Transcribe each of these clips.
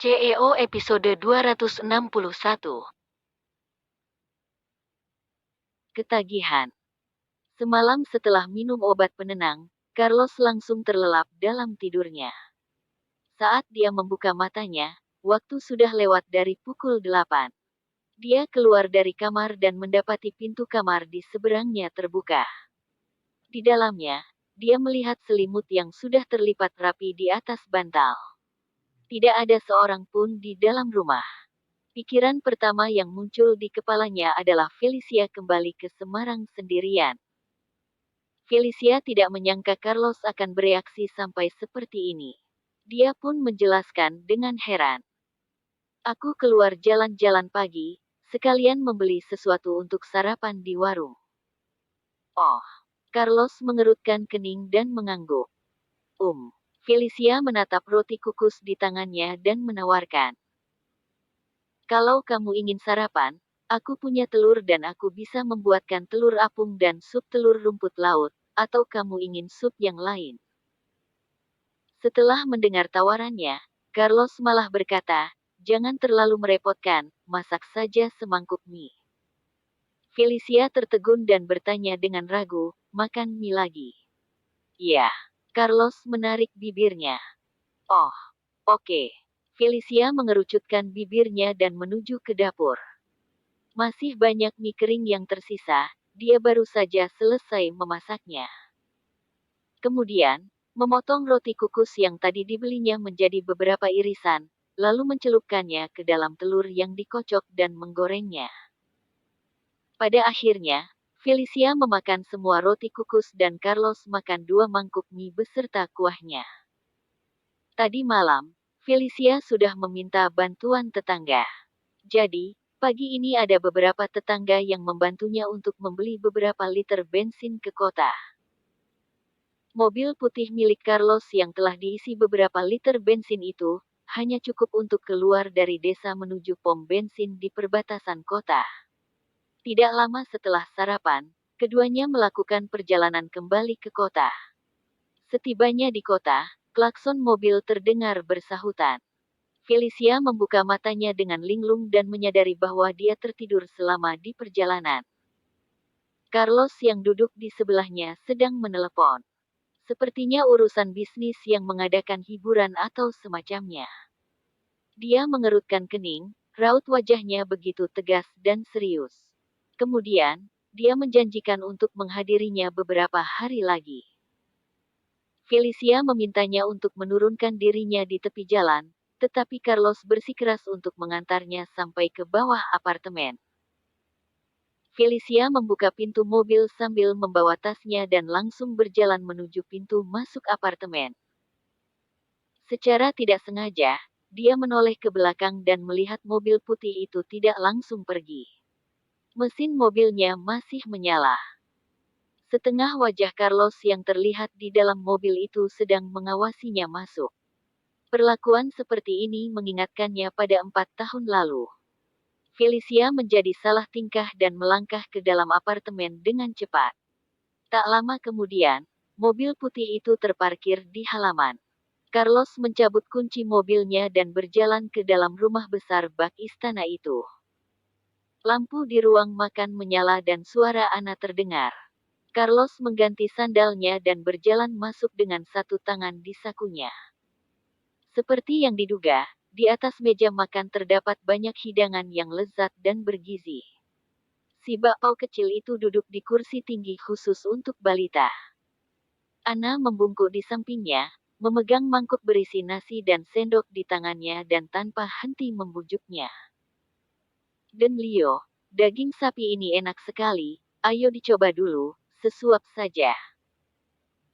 CEO episode 261. Ketagihan. Semalam setelah minum obat penenang, Carlos langsung terlelap dalam tidurnya. Saat dia membuka matanya, waktu sudah lewat dari pukul 8. Dia keluar dari kamar dan mendapati pintu kamar di seberangnya terbuka. Di dalamnya, dia melihat selimut yang sudah terlipat rapi di atas bantal. Tidak ada seorang pun di dalam rumah. Pikiran pertama yang muncul di kepalanya adalah Felicia kembali ke Semarang sendirian. Felicia tidak menyangka Carlos akan bereaksi sampai seperti ini. Dia pun menjelaskan dengan heran. Aku keluar jalan-jalan pagi, sekalian membeli sesuatu untuk sarapan di warung. Oh, Carlos mengerutkan kening dan mengangguk. Felicia menatap roti kukus di tangannya dan menawarkan. Kalau kamu ingin sarapan, aku punya telur dan aku bisa membuatkan telur apung dan sup telur rumput laut, atau kamu ingin sup yang lain. Setelah mendengar tawarannya, Carlos malah berkata, jangan terlalu merepotkan, masak saja semangkuk mie. Felicia tertegun dan bertanya dengan ragu, makan mie lagi? Ya, Carlos menarik bibirnya. Oh, oke. Felicia mengerucutkan bibirnya dan menuju ke dapur. Masih banyak mie kering yang tersisa, dia baru saja selesai memasaknya. Kemudian, memotong roti kukus yang tadi dibelinya menjadi beberapa irisan, lalu mencelupkannya ke dalam telur yang dikocok dan menggorengnya. Pada akhirnya, Felicia memakan semua roti kukus dan Carlos makan 2 mangkuk mie beserta kuahnya. Tadi malam, Felicia sudah meminta bantuan tetangga. Jadi, pagi ini ada beberapa tetangga yang membantunya untuk membeli beberapa liter bensin ke kota. Mobil putih milik Carlos yang telah diisi beberapa liter bensin itu, hanya cukup untuk keluar dari desa menuju pom bensin di perbatasan kota. Tidak lama setelah sarapan, keduanya melakukan perjalanan kembali ke kota. Setibanya di kota, klakson mobil terdengar bersahutan. Felicia membuka matanya dengan linglung dan menyadari bahwa dia tertidur selama di perjalanan. Carlos yang duduk di sebelahnya sedang menelepon. Sepertinya urusan bisnis yang mengadakan hiburan atau semacamnya. Dia mengerutkan kening, raut wajahnya begitu tegas dan serius. Kemudian, dia menjanjikan untuk menghadirinya beberapa hari lagi. Felicia memintanya untuk menurunkan dirinya di tepi jalan, tetapi Carlos bersikeras untuk mengantarnya sampai ke bawah apartemen. Felicia membuka pintu mobil sambil membawa tasnya dan langsung berjalan menuju pintu masuk apartemen. Secara tidak sengaja, dia menoleh ke belakang dan melihat mobil putih itu tidak langsung pergi. Mesin mobilnya masih menyala. Setengah wajah Carlos yang terlihat di dalam mobil itu sedang mengawasinya masuk. Perlakuan seperti ini mengingatkannya pada 4 tahun lalu. Felicia menjadi salah tingkah dan melangkah ke dalam apartemen dengan cepat. Tak lama kemudian, mobil putih itu terparkir di halaman. Carlos mencabut kunci mobilnya dan berjalan ke dalam rumah besar bak istana itu. Lampu di ruang makan menyala dan suara Ana terdengar. Carlos mengganti sandalnya dan berjalan masuk dengan satu tangan di sakunya. Seperti yang diduga, di atas meja makan terdapat banyak hidangan yang lezat dan bergizi. Si bakpao kecil itu duduk di kursi tinggi khusus untuk balita. Ana membungkuk di sampingnya, memegang mangkuk berisi nasi dan sendok di tangannya dan tanpa henti membujuknya. Dan Leo, daging sapi ini enak sekali, ayo dicoba dulu, sesuap saja.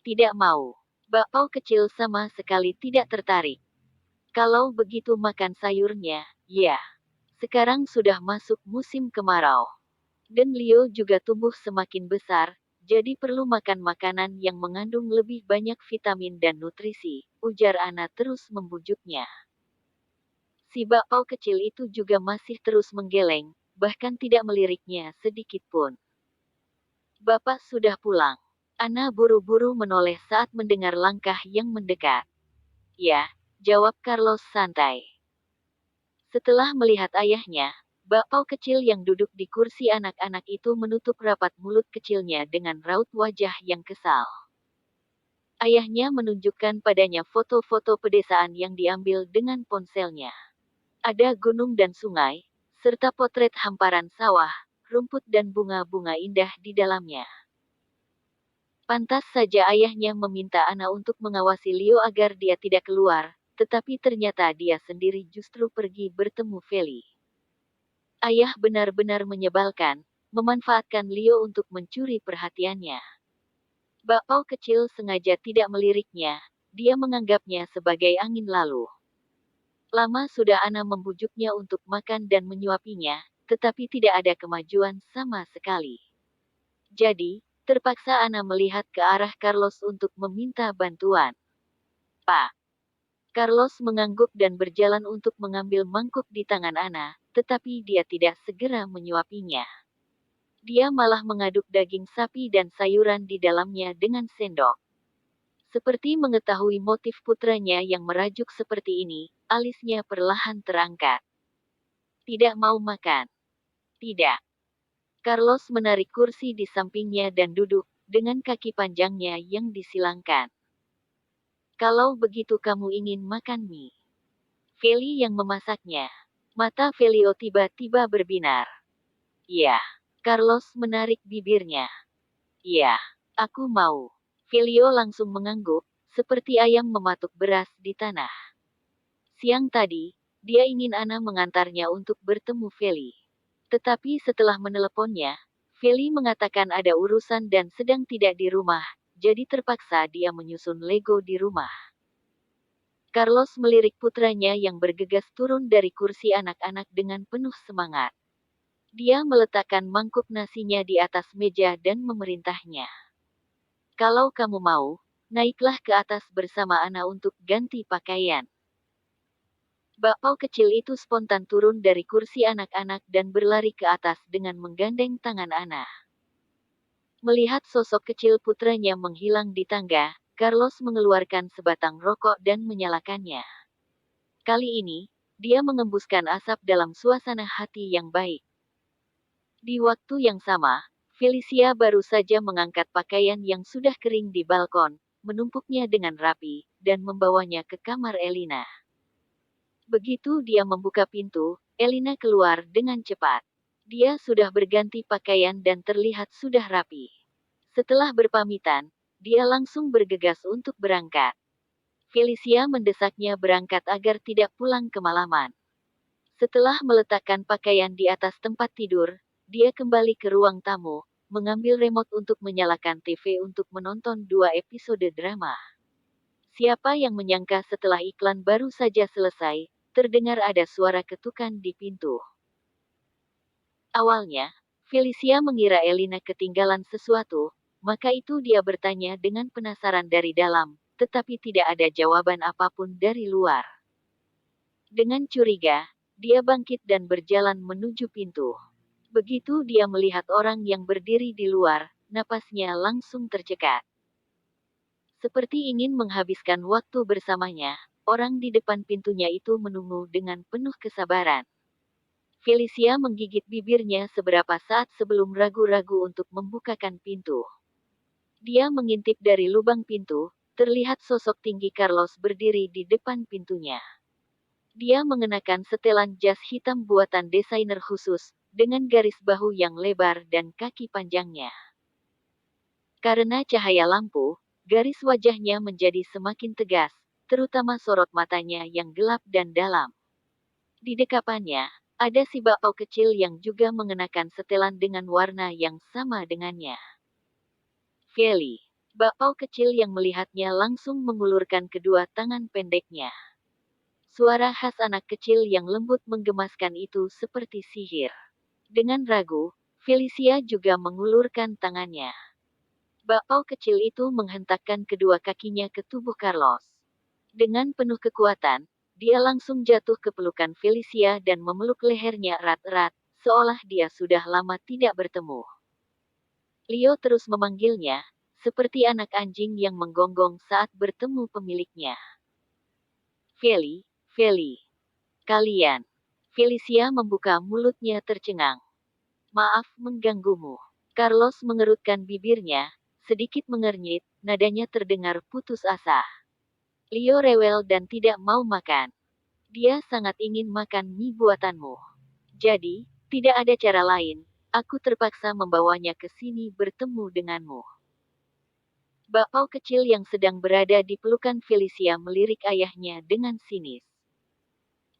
Tidak mau. Bakpao kecil sama sekali tidak tertarik. Kalau begitu makan sayurnya, ya. Sekarang sudah masuk musim kemarau. Dan Leo juga tumbuh semakin besar, jadi perlu makan makanan yang mengandung lebih banyak vitamin dan nutrisi, ujar Ana terus membujuknya. Si bakpao kecil itu juga masih terus menggeleng, bahkan tidak meliriknya sedikit pun. Bapak sudah pulang. Ana buru-buru menoleh saat mendengar langkah yang mendekat. Ya, jawab Carlos santai. Setelah melihat ayahnya, bakpao kecil yang duduk di kursi anak-anak itu menutup rapat mulut kecilnya dengan raut wajah yang kesal. Ayahnya menunjukkan padanya foto-foto pedesaan yang diambil dengan ponselnya. Ada gunung dan sungai, serta potret hamparan sawah, rumput dan bunga-bunga indah di dalamnya. Pantas saja ayahnya meminta Ana untuk mengawasi Leo agar dia tidak keluar, tetapi ternyata dia sendiri justru pergi bertemu Feli. Ayah benar-benar menyebalkan, memanfaatkan Leo untuk mencuri perhatiannya. Bakpao kecil sengaja tidak meliriknya, dia menganggapnya sebagai angin lalu. Lama sudah Ana membujuknya untuk makan dan menyuapinya, tetapi tidak ada kemajuan sama sekali. Jadi, terpaksa Ana melihat ke arah Carlos untuk meminta bantuan. Pak. Carlos mengangguk dan berjalan untuk mengambil mangkuk di tangan Ana, tetapi dia tidak segera menyuapinya. Dia malah mengaduk daging sapi dan sayuran di dalamnya dengan sendok. Seperti mengetahui motif putranya yang merajuk seperti ini, alisnya perlahan terangkat. Tidak mau makan. Tidak. Carlos menarik kursi di sampingnya dan duduk, dengan kaki panjangnya yang disilangkan. Kalau begitu kamu ingin makan mie. Feli yang memasaknya. Mata Felio tiba-tiba berbinar. Iya. Carlos menarik bibirnya. Iya, aku mau. Felio langsung mengangguk, seperti ayam mematuk beras di tanah. Siang tadi, dia ingin Ana mengantarnya untuk bertemu Feli. Tetapi setelah meneleponnya, Feli mengatakan ada urusan dan sedang tidak di rumah, jadi terpaksa dia menyusun Lego di rumah. Carlos melirik putranya yang bergegas turun dari kursi anak-anak dengan penuh semangat. Dia meletakkan mangkuk nasinya di atas meja dan memerintahnya. Kalau kamu mau, naiklah ke atas bersama Ana untuk ganti pakaian. Bakpao kecil itu spontan turun dari kursi anak-anak dan berlari ke atas dengan menggandeng tangan Ana. Melihat sosok kecil putranya menghilang di tangga, Carlos mengeluarkan sebatang rokok dan menyalakannya. Kali ini, dia mengembuskan asap dalam suasana hati yang baik. Di waktu yang sama, Felicia baru saja mengangkat pakaian yang sudah kering di balkon, menumpuknya dengan rapi, dan membawanya ke kamar Elina. Begitu dia membuka pintu, Elina keluar dengan cepat. Dia sudah berganti pakaian dan terlihat sudah rapi. Setelah berpamitan, dia langsung bergegas untuk berangkat. Felicia mendesaknya berangkat agar tidak pulang kemalaman. Setelah meletakkan pakaian di atas tempat tidur, dia kembali ke ruang tamu, mengambil remote untuk menyalakan TV untuk menonton 2 episode drama. Siapa yang menyangka setelah iklan baru saja selesai, terdengar ada suara ketukan di pintu. Awalnya, Felicia mengira Elina ketinggalan sesuatu, maka itu dia bertanya dengan penasaran dari dalam, tetapi tidak ada jawaban apapun dari luar. Dengan curiga, dia bangkit dan berjalan menuju pintu. Begitu dia melihat orang yang berdiri di luar, napasnya langsung tercekat. Seperti ingin menghabiskan waktu bersamanya, orang di depan pintunya itu menunggu dengan penuh kesabaran. Felicia menggigit bibirnya seberapa saat sebelum ragu-ragu untuk membukakan pintu. Dia mengintip dari lubang pintu, terlihat sosok tinggi Carlos berdiri di depan pintunya. Dia mengenakan setelan jas hitam buatan desainer khusus, dengan garis bahu yang lebar dan kaki panjangnya. Karena cahaya lampu, garis wajahnya menjadi semakin tegas, terutama sorot matanya yang gelap dan dalam. Di dekapannya, ada si bakpao kecil yang juga mengenakan setelan dengan warna yang sama dengannya. Feli, bakpao kecil yang melihatnya langsung mengulurkan kedua tangan pendeknya. Suara khas anak kecil yang lembut menggemaskan itu seperti sihir. Dengan ragu, Felicia juga mengulurkan tangannya. Bakpao kecil itu menghentakkan kedua kakinya ke tubuh Carlos. Dengan penuh kekuatan, dia langsung jatuh ke pelukan Felicia dan memeluk lehernya erat-erat, seolah dia sudah lama tidak bertemu. Leo terus memanggilnya, seperti anak anjing yang menggonggong saat bertemu pemiliknya. Feli, Feli. Kalian. Felicia membuka mulutnya tercengang. Maaf mengganggumu. Carlos mengerutkan bibirnya, sedikit mengernyit, nadanya terdengar putus asa. Leo rewel dan tidak mau makan. Dia sangat ingin makan mie buatanmu. Jadi, tidak ada cara lain, aku terpaksa membawanya ke sini bertemu denganmu. Bakpao kecil yang sedang berada di pelukan Felicia melirik ayahnya dengan sinis.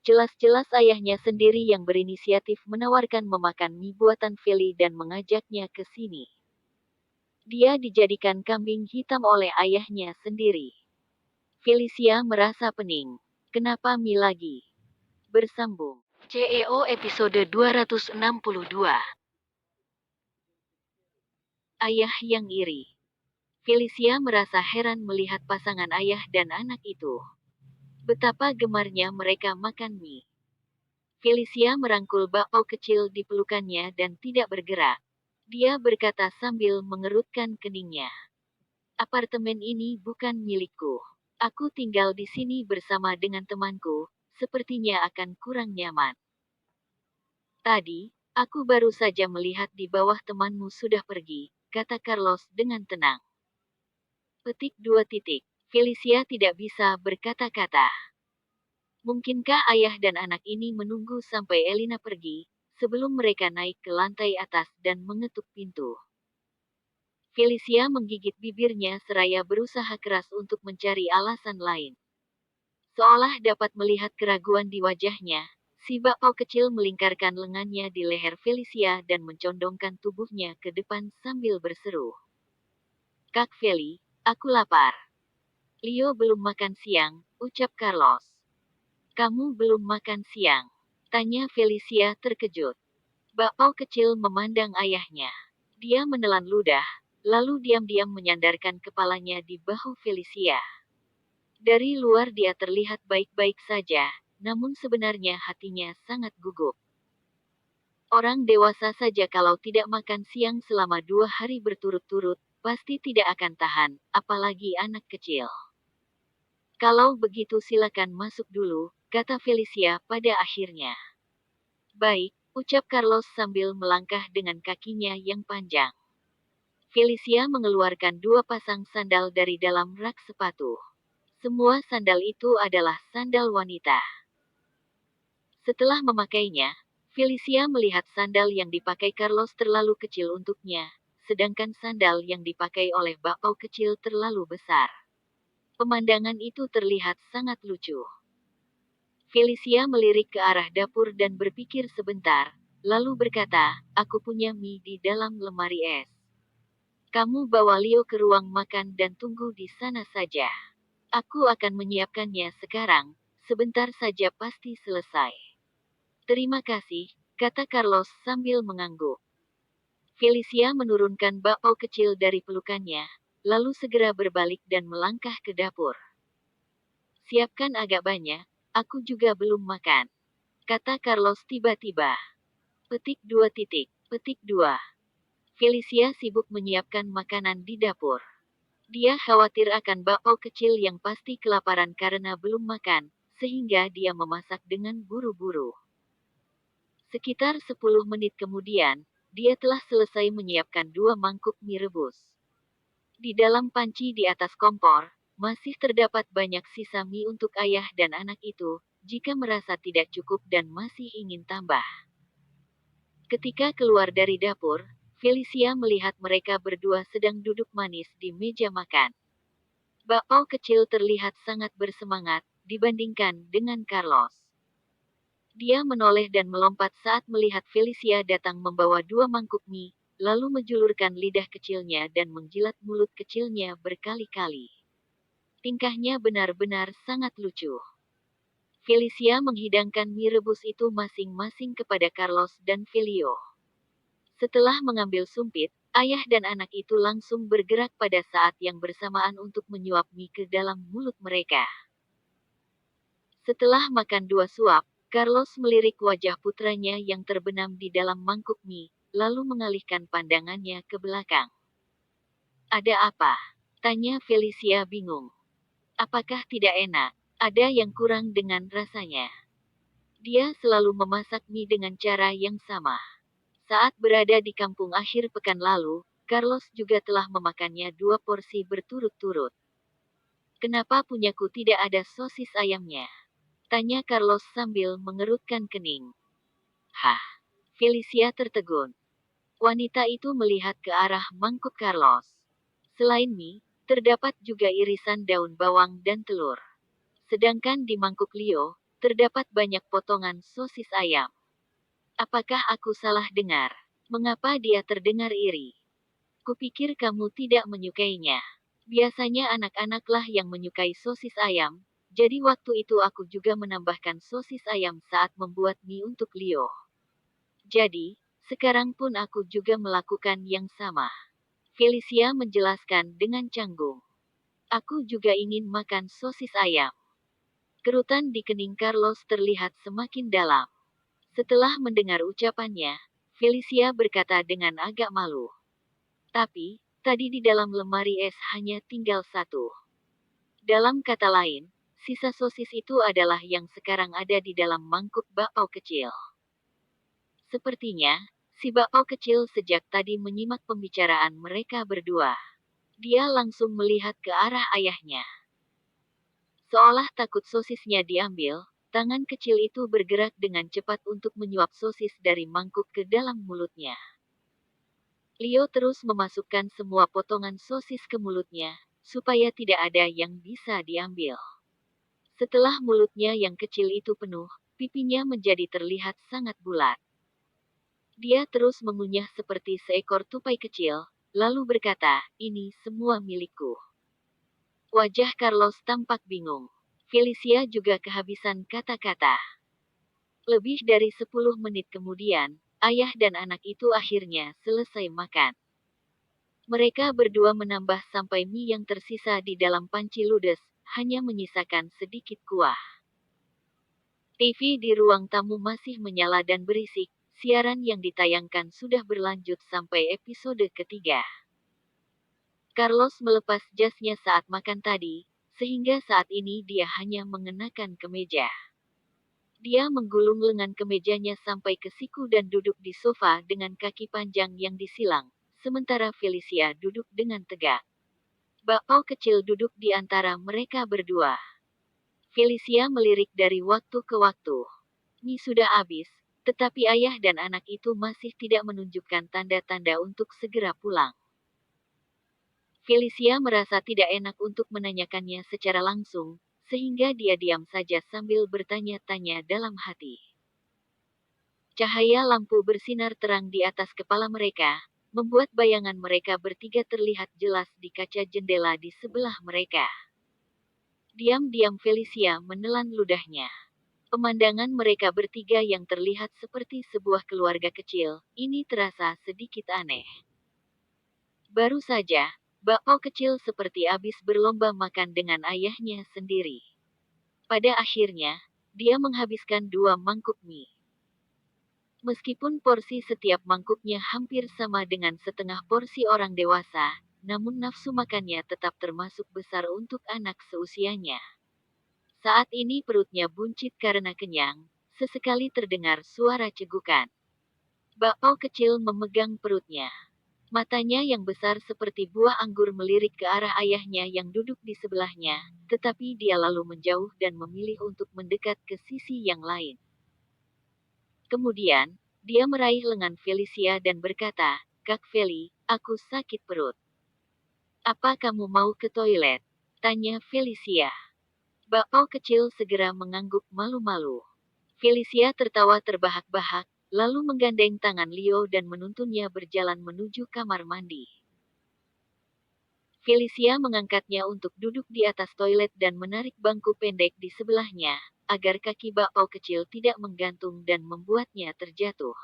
Jelas-jelas ayahnya sendiri yang berinisiatif menawarkan memakan mie buatan Feli dan mengajaknya ke sini. Dia dijadikan kambing hitam oleh ayahnya sendiri. Felicia merasa pening. Kenapa mie lagi? Bersambung. CEO episode 262. Ayah yang iri. Felicia merasa heran melihat pasangan ayah dan anak itu. Betapa gemarnya mereka makan mie. Felicia merangkul bakpao kecil di pelukannya dan tidak bergerak. Dia berkata sambil mengerutkan keningnya. Apartemen ini bukan milikku. Aku tinggal di sini bersama dengan temanku, sepertinya akan kurang nyaman. Tadi, aku baru saja melihat di bawah temanmu sudah pergi, kata Carlos dengan tenang. Petik 2 titik. Felicia tidak bisa berkata-kata. Mungkinkah ayah dan anak ini menunggu sampai Elina pergi, sebelum mereka naik ke lantai atas dan mengetuk pintu? Felicia menggigit bibirnya seraya berusaha keras untuk mencari alasan lain. Seolah dapat melihat keraguan di wajahnya, si bakpao kecil melingkarkan lengannya di leher Felicia dan mencondongkan tubuhnya ke depan sambil berseru. Kak Feli, aku lapar. Leo belum makan siang, ucap Carlos. Kamu belum makan siang? Tanya Felicia terkejut. Bakpao kecil memandang ayahnya. Dia menelan ludah, lalu diam-diam menyandarkan kepalanya di bahu Felicia. Dari luar dia terlihat baik-baik saja, namun sebenarnya hatinya sangat gugup. Orang dewasa saja kalau tidak makan siang selama 2 hari berturut-turut, pasti tidak akan tahan, apalagi anak kecil. Kalau begitu silakan masuk dulu, kata Felicia pada akhirnya. Baik, ucap Carlos sambil melangkah dengan kakinya yang panjang. Felicia mengeluarkan 2 pasang sandal dari dalam rak sepatu. Semua sandal itu adalah sandal wanita. Setelah memakainya, Felicia melihat sandal yang dipakai Carlos terlalu kecil untuknya, sedangkan sandal yang dipakai oleh bakpao kecil terlalu besar. Pemandangan itu terlihat sangat lucu. Felicia melirik ke arah dapur dan berpikir sebentar, lalu berkata, aku punya mie di dalam lemari es. Kamu bawa Leo ke ruang makan dan tunggu di sana saja. Aku akan menyiapkannya sekarang, sebentar saja pasti selesai. Terima kasih, kata Carlos sambil mengangguk. Felicia menurunkan bakpao kecil dari pelukannya, lalu segera berbalik dan melangkah ke dapur. Siapkan agak banyak, aku juga belum makan, kata Carlos tiba-tiba. Petik 2 titik. Petik 2. Felicia sibuk menyiapkan makanan di dapur. Dia khawatir akan bakpao kecil yang pasti kelaparan karena belum makan, sehingga dia memasak dengan buru-buru. Sekitar 10 menit kemudian, dia telah selesai menyiapkan 2 mangkuk mie rebus. Di dalam panci di atas kompor, masih terdapat banyak sisa mie untuk ayah dan anak itu, jika merasa tidak cukup dan masih ingin tambah. Ketika keluar dari dapur, Felicia melihat mereka berdua sedang duduk manis di meja makan. Bakpao kecil terlihat sangat bersemangat, dibandingkan dengan Carlos. Dia menoleh dan melompat saat melihat Felicia datang membawa 2 mangkuk mie, lalu menjulurkan lidah kecilnya dan menjilat mulut kecilnya berkali-kali. Tingkahnya benar-benar sangat lucu. Felicia menghidangkan mie rebus itu masing-masing kepada Carlos dan Felio. Setelah mengambil sumpit, ayah dan anak itu langsung bergerak pada saat yang bersamaan untuk menyuap mie ke dalam mulut mereka. Setelah makan 2 suap, Carlos melirik wajah putranya yang terbenam di dalam mangkuk mie, lalu mengalihkan pandangannya ke belakang. Ada apa? Tanya Felicia bingung. Apakah tidak enak? Ada yang kurang dengan rasanya? Dia selalu memasak mie dengan cara yang sama. Saat berada di kampung akhir pekan lalu, Carlos juga telah memakannya 2 porsi berturut-turut. Kenapa punyaku tidak ada sosis ayamnya? Tanya Carlos sambil mengerutkan kening. Hah? Felicia tertegun. Wanita itu melihat ke arah mangkuk Carlos. Selain mie, terdapat juga irisan daun bawang dan telur. Sedangkan di mangkuk Leo, terdapat banyak potongan sosis ayam. Apakah aku salah dengar? Mengapa dia terdengar iri? Kupikir kamu tidak menyukainya. Biasanya anak-anaklah yang menyukai sosis ayam, jadi waktu itu aku juga menambahkan sosis ayam saat membuat mie untuk Leo. Jadi, sekarang pun aku juga melakukan yang sama. Felicia menjelaskan dengan canggung. Aku juga ingin makan sosis ayam. Kerutan di kening Carlos terlihat semakin dalam. Setelah mendengar ucapannya, Felicia berkata dengan agak malu. Tapi, tadi di dalam lemari es hanya tinggal satu. Dalam kata lain, sisa sosis itu adalah yang sekarang ada di dalam mangkuk bakpao kecil. Sepertinya, si bakpao kecil sejak tadi menyimak pembicaraan mereka berdua. Dia langsung melihat ke arah ayahnya. Seolah takut sosisnya diambil, tangan kecil itu bergerak dengan cepat untuk menyuap sosis dari mangkuk ke dalam mulutnya. Leo terus memasukkan semua potongan sosis ke mulutnya, supaya tidak ada yang bisa diambil. Setelah mulutnya yang kecil itu penuh, pipinya menjadi terlihat sangat bulat. Dia terus mengunyah seperti seekor tupai kecil, lalu berkata, "Ini semua milikku." Wajah Carlos tampak bingung. Felicia juga kehabisan kata-kata. Lebih dari 10 menit kemudian, ayah dan anak itu akhirnya selesai makan. Mereka berdua menambah sampai mie yang tersisa di dalam panci ludes, hanya menyisakan sedikit kuah. TV di ruang tamu masih menyala dan berisik, siaran yang ditayangkan sudah berlanjut sampai episode ketiga. Carlos melepas jasnya saat makan tadi, sehingga saat ini dia hanya mengenakan kemeja. Dia menggulung lengan kemejanya sampai ke siku dan duduk di sofa dengan kaki panjang yang disilang, sementara Felicia duduk dengan tegak. Bakpao kecil duduk di antara mereka berdua. Felicia melirik dari waktu ke waktu. Mie sudah habis, tetapi ayah dan anak itu masih tidak menunjukkan tanda-tanda untuk segera pulang. Felicia merasa tidak enak untuk menanyakannya secara langsung, sehingga dia diam saja sambil bertanya-tanya dalam hati. Cahaya lampu bersinar terang di atas kepala mereka, membuat bayangan mereka bertiga terlihat jelas di kaca jendela di sebelah mereka. Diam-diam Felicia menelan ludahnya. Pemandangan mereka bertiga yang terlihat seperti sebuah keluarga kecil, ini terasa sedikit aneh. Baru saja, bakpao kecil seperti habis berlomba makan dengan ayahnya sendiri. Pada akhirnya, dia menghabiskan 2 mangkuk mie. Meskipun porsi setiap mangkuknya hampir sama dengan setengah porsi orang dewasa, namun nafsu makannya tetap termasuk besar untuk anak seusianya. Saat ini perutnya buncit karena kenyang, sesekali terdengar suara cegukan. Bakpao kecil memegang perutnya. Matanya yang besar seperti buah anggur melirik ke arah ayahnya yang duduk di sebelahnya, tetapi dia lalu menjauh dan memilih untuk mendekat ke sisi yang lain. Kemudian, dia meraih lengan Felicia dan berkata, "Kak Feli, aku sakit perut. Apa kamu mau ke toilet?" Tanya Felicia. Bakpao kecil segera mengangguk malu-malu. Felicia tertawa terbahak-bahak, lalu menggandeng tangan Leo dan menuntunnya berjalan menuju kamar mandi. Felicia mengangkatnya untuk duduk di atas toilet dan menarik bangku pendek di sebelahnya, agar kaki bakpao kecil tidak menggantung dan membuatnya terjatuh.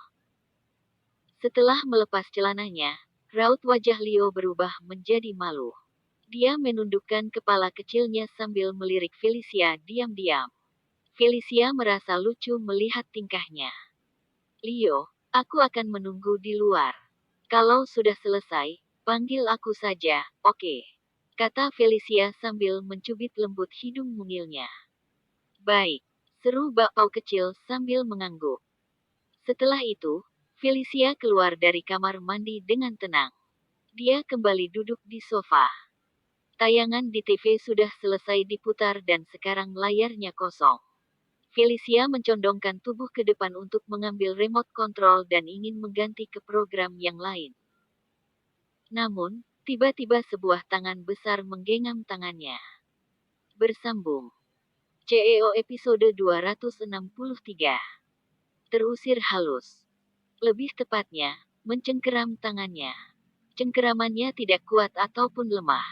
Setelah melepas celananya, raut wajah Leo berubah menjadi malu. Dia menundukkan kepala kecilnya sambil melirik Felicia diam-diam. Felicia merasa lucu melihat tingkahnya. "Leo, aku akan menunggu di luar. Kalau sudah selesai, panggil aku saja, oke?" Kata Felicia sambil mencubit lembut hidung mungilnya. "Baik." seru bakpao kecil sambil mengangguk. Setelah itu, Felicia keluar dari kamar mandi dengan tenang. Dia kembali duduk di sofa. Tayangan di TV sudah selesai diputar dan sekarang layarnya kosong. Felicia mencondongkan tubuh ke depan untuk mengambil remote control dan ingin mengganti ke program yang lain. Namun, tiba-tiba sebuah tangan besar menggenggam tangannya. Bersambung. CEO episode 263. Terusir halus. Lebih tepatnya, mencengkeram tangannya. Cengkeramannya tidak kuat ataupun lemah.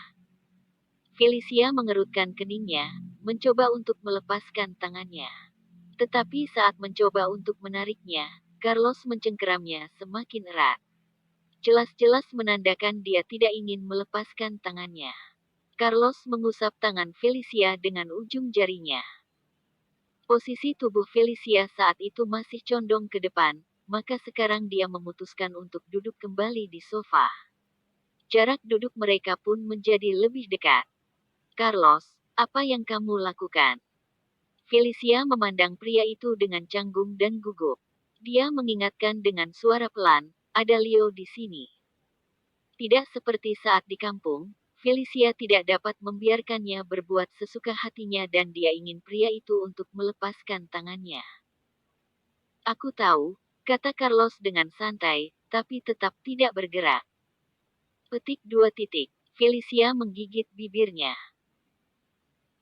Felicia mengerutkan keningnya, mencoba untuk melepaskan tangannya. Tetapi saat mencoba untuk menariknya, Carlos mencengkeramnya semakin erat. Jelas-jelas menandakan dia tidak ingin melepaskan tangannya. Carlos mengusap tangan Felicia dengan ujung jarinya. Posisi tubuh Felicia saat itu masih condong ke depan, maka sekarang dia memutuskan untuk duduk kembali di sofa. Jarak duduk mereka pun menjadi lebih dekat. Carlos, apa yang kamu lakukan? Felicia memandang pria itu dengan canggung dan gugup. Dia mengingatkan dengan suara pelan, ada Leo di sini. Tidak seperti saat di kampung, Felicia tidak dapat membiarkannya berbuat sesuka hatinya dan dia ingin pria itu untuk melepaskan tangannya. Aku tahu, kata Carlos dengan santai, tapi tetap tidak bergerak. Petik 2 titik. Felicia menggigit bibirnya.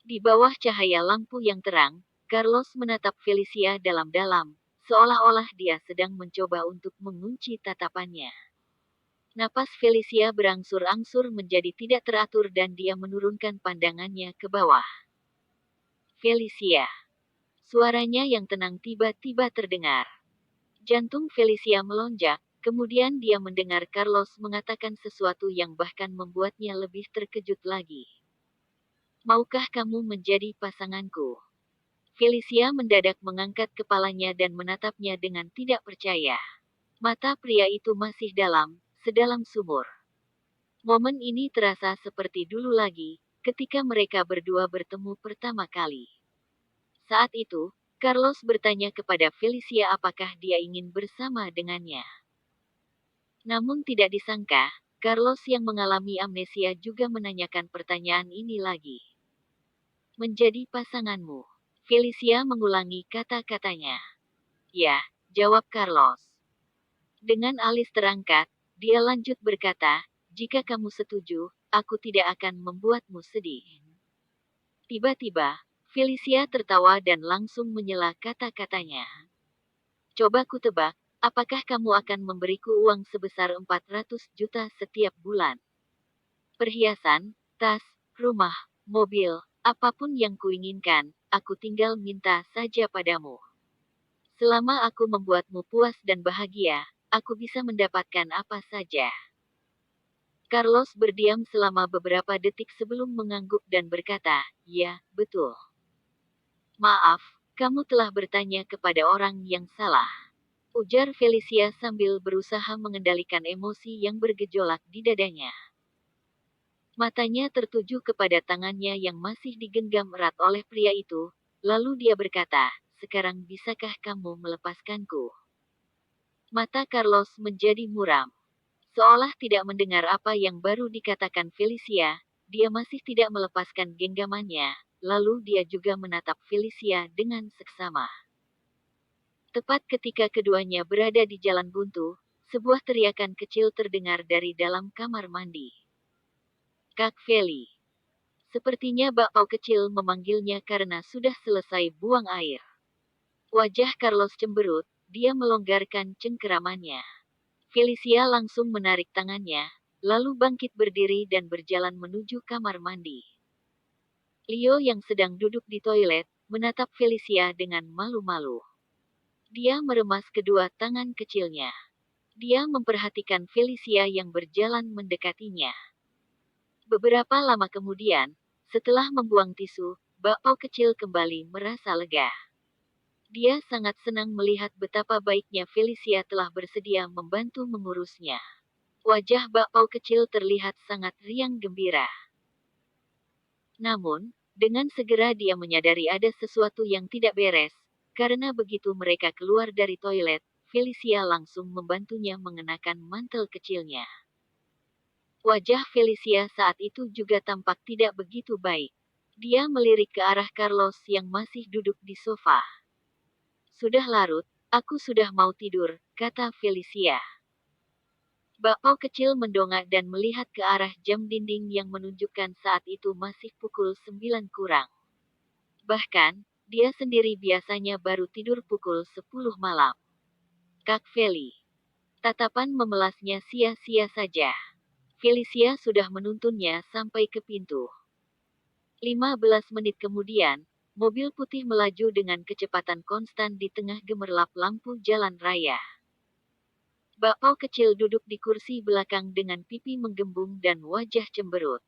Di bawah cahaya lampu yang terang, Carlos menatap Felicia dalam-dalam, seolah-olah dia sedang mencoba untuk mengunci tatapannya. Napas Felicia berangsur-angsur menjadi tidak teratur dan dia menurunkan pandangannya ke bawah. Felicia. Suaranya yang tenang tiba-tiba terdengar. Jantung Felicia melonjak, kemudian dia mendengar Carlos mengatakan sesuatu yang bahkan membuatnya lebih terkejut lagi. Maukah kamu menjadi pasanganku? Felicia mendadak mengangkat kepalanya dan menatapnya dengan tidak percaya. Mata pria itu masih dalam, sedalam sumur. Momen ini terasa seperti dulu lagi, ketika mereka berdua bertemu pertama kali. Saat itu, Carlos bertanya kepada Felicia apakah dia ingin bersama dengannya. Namun tidak disangka, Carlos yang mengalami amnesia juga menanyakan pertanyaan ini lagi. Menjadi pasanganmu. Felicia mengulangi kata-katanya. Ya, jawab Carlos. Dengan alis terangkat, dia lanjut berkata, jika kamu setuju, aku tidak akan membuatmu sedih. Tiba-tiba, Felicia tertawa dan langsung menyela kata-katanya. Coba ku tebak, apakah kamu akan memberiku uang sebesar 400 juta setiap bulan? Perhiasan, tas, rumah, mobil, apapun yang kuinginkan, aku tinggal minta saja padamu. Selama aku membuatmu puas dan bahagia, aku bisa mendapatkan apa saja. Carlos berdiam selama beberapa detik sebelum mengangguk dan berkata, ya, betul. Maaf, kamu telah bertanya kepada orang yang salah. Ujar Felicia sambil berusaha mengendalikan emosi yang bergejolak di dadanya. Matanya tertuju kepada tangannya yang masih digenggam erat oleh pria itu, lalu dia berkata, sekarang bisakah kamu melepaskanku? Mata Carlos menjadi muram. Seolah tidak mendengar apa yang baru dikatakan Felicia, dia masih tidak melepaskan genggamannya, lalu dia juga menatap Felicia dengan seksama. Tepat ketika keduanya berada di jalan buntu, sebuah teriakan kecil terdengar dari dalam kamar mandi. Kak Feli. Sepertinya bakpao kecil memanggilnya karena sudah selesai buang air. Wajah Carlos cemberut, dia melonggarkan cengkeramannya. Felicia langsung menarik tangannya, lalu bangkit berdiri dan berjalan menuju kamar mandi. Leo yang sedang duduk di toilet, menatap Felicia dengan malu-malu. Dia meremas kedua tangan kecilnya. Dia memperhatikan Felicia yang berjalan mendekatinya. Beberapa lama kemudian, setelah membuang tisu, bakpao kecil kembali merasa lega. Dia sangat senang melihat betapa baiknya Felicia telah bersedia membantu mengurusnya. Wajah bakpao kecil terlihat sangat riang gembira. Namun, dengan segera dia menyadari ada sesuatu yang tidak beres, karena begitu mereka keluar dari toilet, Felicia langsung membantunya mengenakan mantel kecilnya. Wajah Felicia saat itu juga tampak tidak begitu baik. Dia melirik ke arah Carlos yang masih duduk di sofa. Sudah larut, aku sudah mau tidur, kata Felicia. Bakpao kecil mendongak dan melihat ke arah jam dinding yang menunjukkan saat itu masih pukul 9 kurang. Bahkan, dia sendiri biasanya baru tidur pukul 10 malam. Kak Feli. Tatapan memelasnya sia-sia saja. Felicia sudah menuntunnya sampai ke pintu. 15 menit kemudian, mobil putih melaju dengan kecepatan konstan di tengah gemerlap lampu jalan raya. Bakpao kecil duduk di kursi belakang dengan pipi menggembung dan wajah cemberut.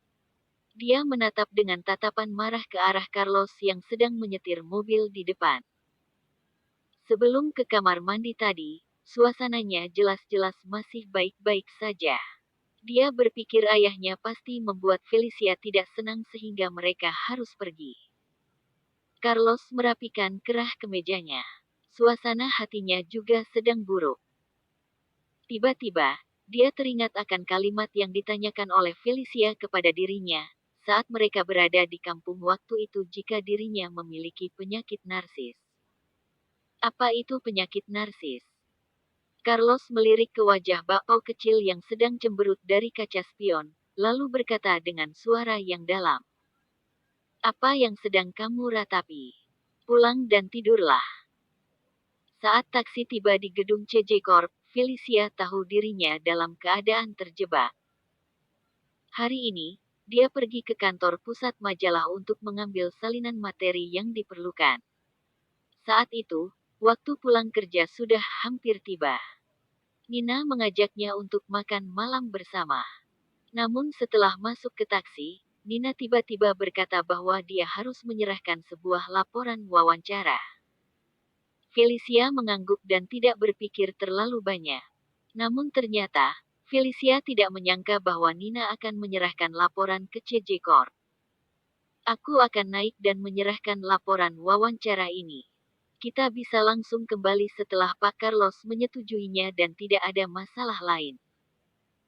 Dia menatap dengan tatapan marah ke arah Carlos yang sedang menyetir mobil di depan. Sebelum ke kamar mandi tadi, suasananya jelas-jelas masih baik-baik saja. Dia berpikir ayahnya pasti membuat Felicia tidak senang sehingga mereka harus pergi. Carlos merapikan kerah kemejanya. Suasana hatinya juga sedang buruk. Tiba-tiba, dia teringat akan kalimat yang ditanyakan oleh Felicia kepada dirinya, saat mereka berada di kampung waktu itu jika dirinya memiliki penyakit narsis. Apa itu penyakit narsis? Carlos melirik ke wajah bakpao kecil yang sedang cemberut dari kaca spion, lalu berkata dengan suara yang dalam. Apa yang sedang kamu ratapi? Pulang dan tidurlah. Saat taksi tiba di gedung CJ Corp, Felicia tahu dirinya dalam keadaan terjebak. Hari ini, dia pergi ke kantor pusat majalah untuk mengambil salinan materi yang diperlukan. Saat itu, waktu pulang kerja sudah hampir tiba. Nina mengajaknya untuk makan malam bersama. Namun setelah masuk ke taksi, Nina tiba-tiba berkata bahwa dia harus menyerahkan sebuah laporan wawancara. Felicia mengangguk dan tidak berpikir terlalu banyak. Namun ternyata, Felicia tidak menyangka bahwa Nina akan menyerahkan laporan ke CJ Corp. Aku akan naik dan menyerahkan laporan wawancara ini. Kita bisa langsung kembali setelah Pak Carlos menyetujuinya dan tidak ada masalah lain.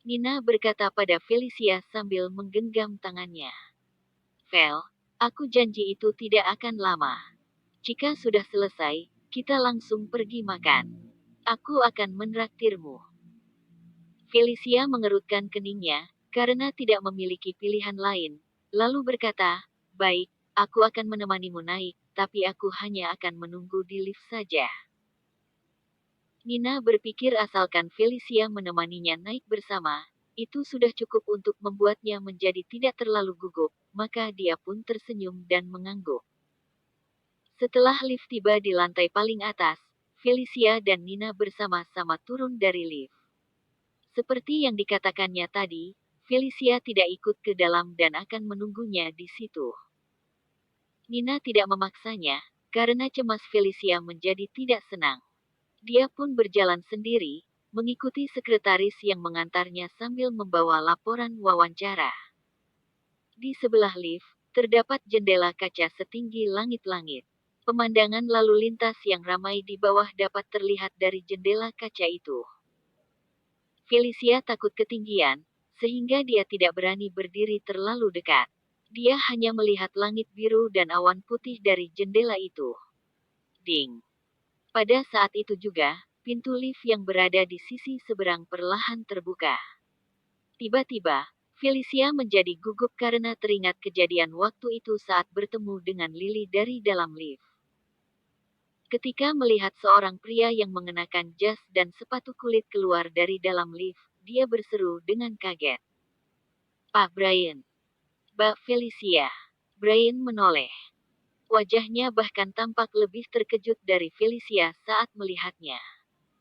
Nina berkata pada Felicia sambil menggenggam tangannya. Fel, aku janji itu tidak akan lama. Jika sudah selesai, kita langsung pergi makan. Aku akan menraktirmu. Felicia mengerutkan keningnya, karena tidak memiliki pilihan lain, lalu berkata, baik, aku akan menemanimu naik, tapi aku hanya akan menunggu di lift saja. Nina berpikir asalkan Felicia menemaninya naik bersama, itu sudah cukup untuk membuatnya menjadi tidak terlalu gugup, maka dia pun tersenyum dan mengangguk. Setelah lift tiba di lantai paling atas, Felicia dan Nina bersama-sama turun dari lift. Seperti yang dikatakannya tadi, Felicia tidak ikut ke dalam dan akan menunggunya di situ. Nina tidak memaksanya, karena cemas Felicia menjadi tidak senang. Dia pun berjalan sendiri, mengikuti sekretaris yang mengantarnya sambil membawa laporan wawancara. Di sebelah lift, terdapat jendela kaca setinggi langit-langit. Pemandangan lalu lintas yang ramai di bawah dapat terlihat dari jendela kaca itu. Felicia takut ketinggian, sehingga dia tidak berani berdiri terlalu dekat. Dia hanya melihat langit biru dan awan putih dari jendela itu. Ding. Pada saat itu juga, pintu lift yang berada di sisi seberang perlahan terbuka. Tiba-tiba, Felicia menjadi gugup karena teringat kejadian waktu itu saat bertemu dengan Lily dari dalam lift. Ketika melihat seorang pria yang mengenakan jas dan sepatu kulit keluar dari dalam lift, dia berseru dengan kaget. Pak Brian. Mbak Felicia. Brian menoleh. Wajahnya bahkan tampak lebih terkejut dari Felicia saat melihatnya.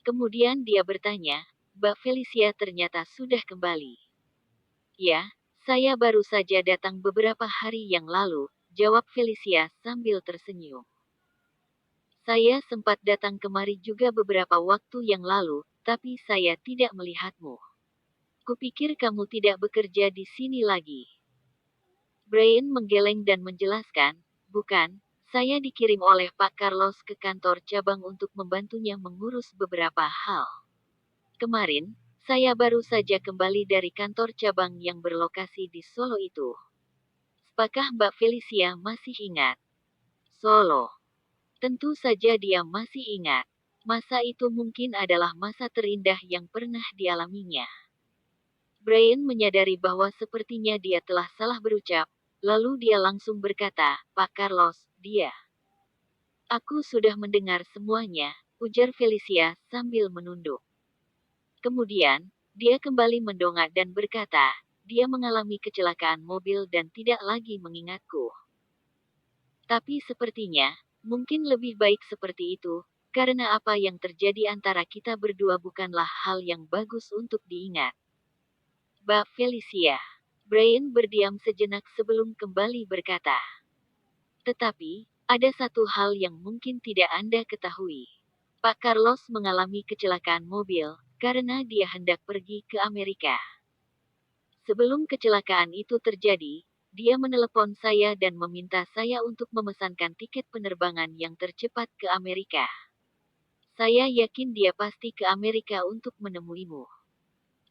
Kemudian dia bertanya, Mbak Felicia ternyata sudah kembali. Ya, saya baru saja datang beberapa hari yang lalu, jawab Felicia sambil tersenyum. Saya sempat datang kemari juga beberapa waktu yang lalu, tapi saya tidak melihatmu. Kupikir kamu tidak bekerja di sini lagi. Brian menggeleng dan menjelaskan, bukan, Saya dikirim oleh Pak Carlos ke kantor cabang untuk membantunya mengurus beberapa hal. Kemarin, saya baru saja kembali dari kantor cabang yang berlokasi di Solo itu. Apakah Mbak Felicia masih ingat? Solo. Tentu saja dia masih ingat. Masa itu mungkin adalah masa terindah yang pernah dialaminya. Brian menyadari bahwa sepertinya dia telah salah berucap, lalu dia langsung berkata, Pak Carlos, dia. Aku sudah mendengar semuanya, ujar Felicia sambil menunduk. Kemudian, dia kembali mendongak dan berkata, dia mengalami kecelakaan mobil dan tidak lagi mengingatku. Tapi sepertinya, mungkin lebih baik seperti itu, karena apa yang terjadi antara kita berdua bukanlah hal yang bagus untuk diingat. Mbak Felicia. Brian berdiam sejenak sebelum kembali berkata. Tetapi, ada satu hal yang mungkin tidak Anda ketahui. Pak Carlos mengalami kecelakaan mobil, karena dia hendak pergi ke Amerika. Sebelum kecelakaan itu terjadi, dia menelepon saya dan meminta saya untuk memesankan tiket penerbangan yang tercepat ke Amerika. Saya yakin dia pasti ke Amerika untuk menemuimu.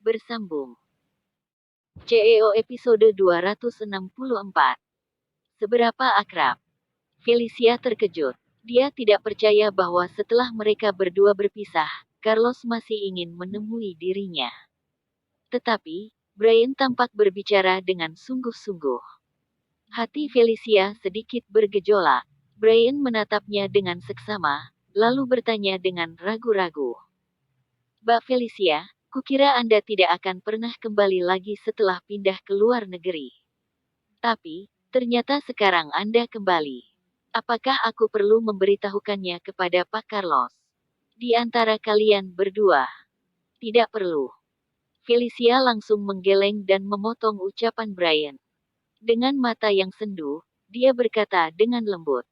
Bersambung. CEO episode 264. Seberapa akrab? Felicia terkejut. Dia tidak percaya bahwa setelah mereka berdua berpisah, Carlos masih ingin menemui dirinya. Tetapi, Brian tampak berbicara dengan sungguh-sungguh. Hati Felicia sedikit bergejolak. Brian menatapnya dengan seksama, lalu bertanya dengan ragu-ragu. Mbak Felicia, kukira Anda tidak akan pernah kembali lagi setelah pindah ke luar negeri. Tapi, ternyata sekarang Anda kembali. Apakah aku perlu memberitahukannya kepada Pak Carlos? Di antara kalian berdua? Tidak perlu. Felicia langsung menggeleng dan memotong ucapan Brian. Dengan mata yang sendu, dia berkata dengan lembut.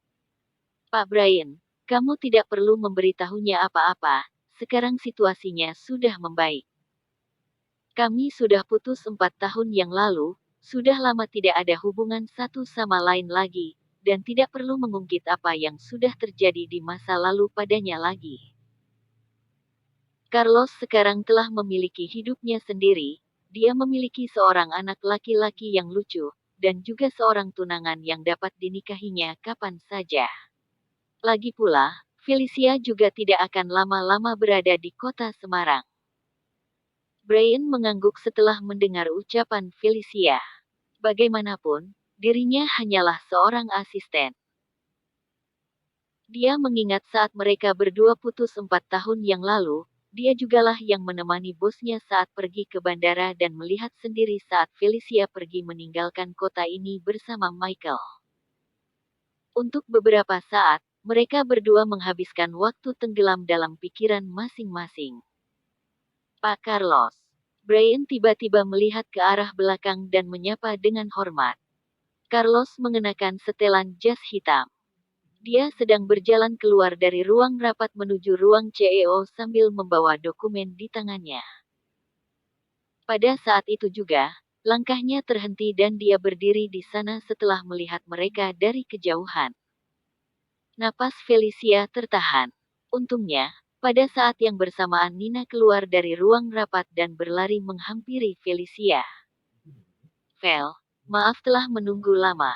Pak Brian, kamu tidak perlu memberitahunya apa-apa, sekarang situasinya sudah membaik. Kami sudah putus 4 tahun yang lalu, sudah lama tidak ada hubungan satu sama lain lagi, dan tidak perlu mengungkit apa yang sudah terjadi di masa lalu padanya lagi. Carlos sekarang telah memiliki hidupnya sendiri, dia memiliki seorang anak laki-laki yang lucu, dan juga seorang tunangan yang dapat dinikahinya kapan saja. Lagi pula, Felicia juga tidak akan lama-lama berada di kota Semarang. Brian mengangguk setelah mendengar ucapan Felicia. Bagaimanapun, dirinya hanyalah seorang asisten. Dia mengingat saat mereka berdua putus 4 tahun yang lalu, dia jugalah yang menemani bosnya saat pergi ke bandara dan melihat sendiri saat Felicia pergi meninggalkan kota ini bersama Michael. Untuk beberapa saat, mereka berdua menghabiskan waktu tenggelam dalam pikiran masing-masing. Pak Carlos. Brian tiba-tiba melihat ke arah belakang dan menyapa dengan hormat. Carlos mengenakan setelan jas hitam. Dia sedang berjalan keluar dari ruang rapat menuju ruang CEO sambil membawa dokumen di tangannya. Pada saat itu juga, langkahnya terhenti dan dia berdiri di sana setelah melihat mereka dari kejauhan. Napas Felicia tertahan. Untungnya, pada saat yang bersamaan Nina keluar dari ruang rapat dan berlari menghampiri Felicia. Fel, maaf telah menunggu lama.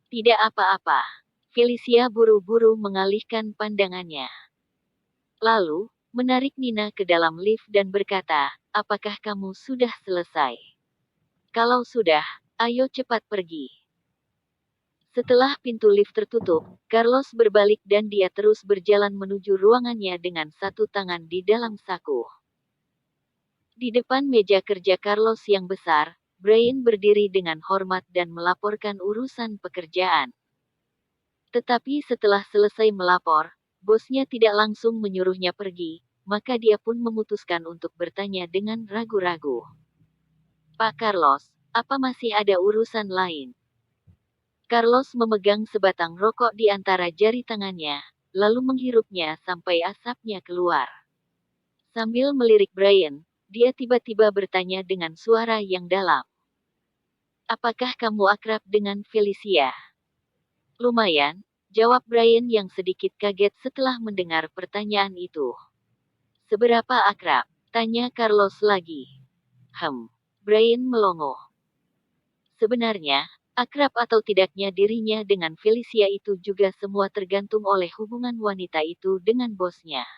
Tidak apa-apa. Felicia buru-buru mengalihkan pandangannya. Lalu, menarik Nina ke dalam lift dan berkata, apakah kamu sudah selesai? Kalau sudah, ayo cepat pergi. Setelah pintu lift tertutup, Carlos berbalik dan dia terus berjalan menuju ruangannya dengan satu tangan di dalam saku. Di depan meja kerja Carlos yang besar, Brian berdiri dengan hormat dan melaporkan urusan pekerjaan. Tetapi setelah selesai melapor, bosnya tidak langsung menyuruhnya pergi, maka dia pun memutuskan untuk bertanya dengan ragu-ragu. Pak Carlos, apa masih ada urusan lain? Carlos memegang sebatang rokok di antara jari tangannya, lalu menghirupnya sampai asapnya keluar. Sambil melirik Brian, dia tiba-tiba bertanya dengan suara yang dalam. Apakah kamu akrab dengan Felicia? Lumayan, Jawab Brian yang sedikit kaget setelah mendengar pertanyaan itu. Seberapa akrab? Tanya Carlos lagi. Brian melongo. Sebenarnya, akrab atau tidaknya dirinya dengan Felicia itu juga semua tergantung oleh hubungan wanita itu dengan bosnya.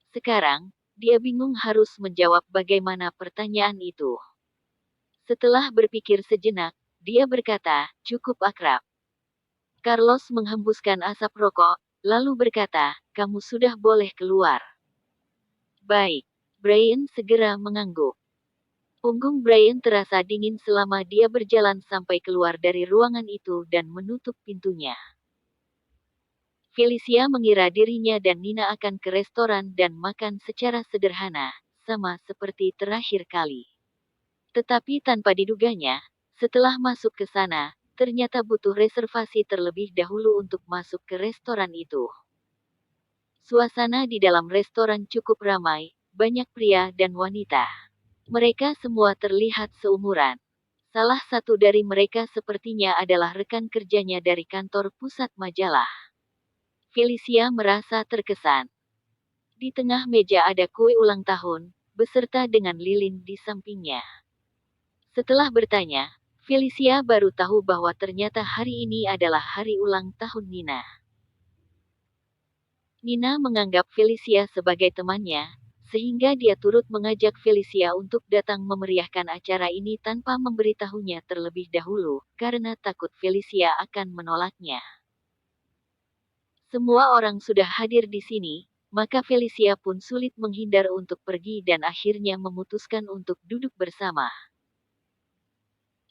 Sekarang, dia bingung harus menjawab bagaimana pertanyaan itu. Setelah berpikir sejenak, dia berkata, cukup akrab. Carlos menghembuskan asap rokok, lalu berkata, kamu sudah boleh keluar. Baik. Brian segera mengangguk. Punggung Brian terasa dingin selama dia berjalan sampai keluar dari ruangan itu dan menutup pintunya. Felicia mengira dirinya dan Nina akan ke restoran dan makan secara sederhana, sama seperti terakhir kali. Tetapi tanpa diduganya, setelah masuk ke sana, ternyata butuh reservasi terlebih dahulu untuk masuk ke restoran itu. Suasana di dalam restoran cukup ramai, banyak pria dan wanita. Mereka semua terlihat seumuran. Salah satu dari mereka sepertinya adalah rekan kerjanya dari kantor pusat majalah. Felicia merasa terkesan. Di tengah meja ada kue ulang tahun, beserta dengan lilin di sampingnya. Setelah bertanya, Felicia baru tahu bahwa ternyata hari ini adalah hari ulang tahun Nina. Nina menganggap Felicia sebagai temannya, sehingga dia turut mengajak Felicia untuk datang memeriahkan acara ini tanpa memberitahunya terlebih dahulu, karena takut Felicia akan menolaknya. Semua orang sudah hadir di sini, maka Felicia pun sulit menghindar untuk pergi dan akhirnya memutuskan untuk duduk bersama.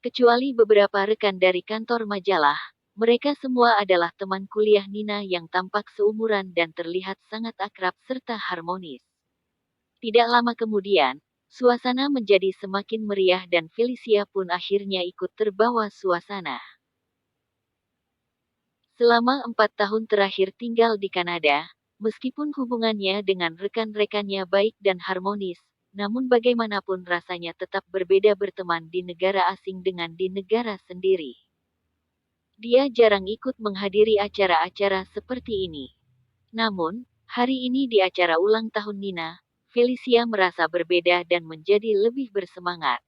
Kecuali beberapa rekan dari kantor majalah, mereka semua adalah teman kuliah Nina yang tampak seumuran dan terlihat sangat akrab serta harmonis. Tidak lama kemudian, suasana menjadi semakin meriah dan Felicia pun akhirnya ikut terbawa suasana. Selama 4 tahun terakhir tinggal di Kanada, meskipun hubungannya dengan rekan-rekannya baik dan harmonis, namun bagaimanapun rasanya tetap berbeda berteman di negara asing dengan di negara sendiri. Dia jarang ikut menghadiri acara-acara seperti ini. Namun, hari ini di acara ulang tahun Nina, Felicia merasa berbeda dan menjadi lebih bersemangat.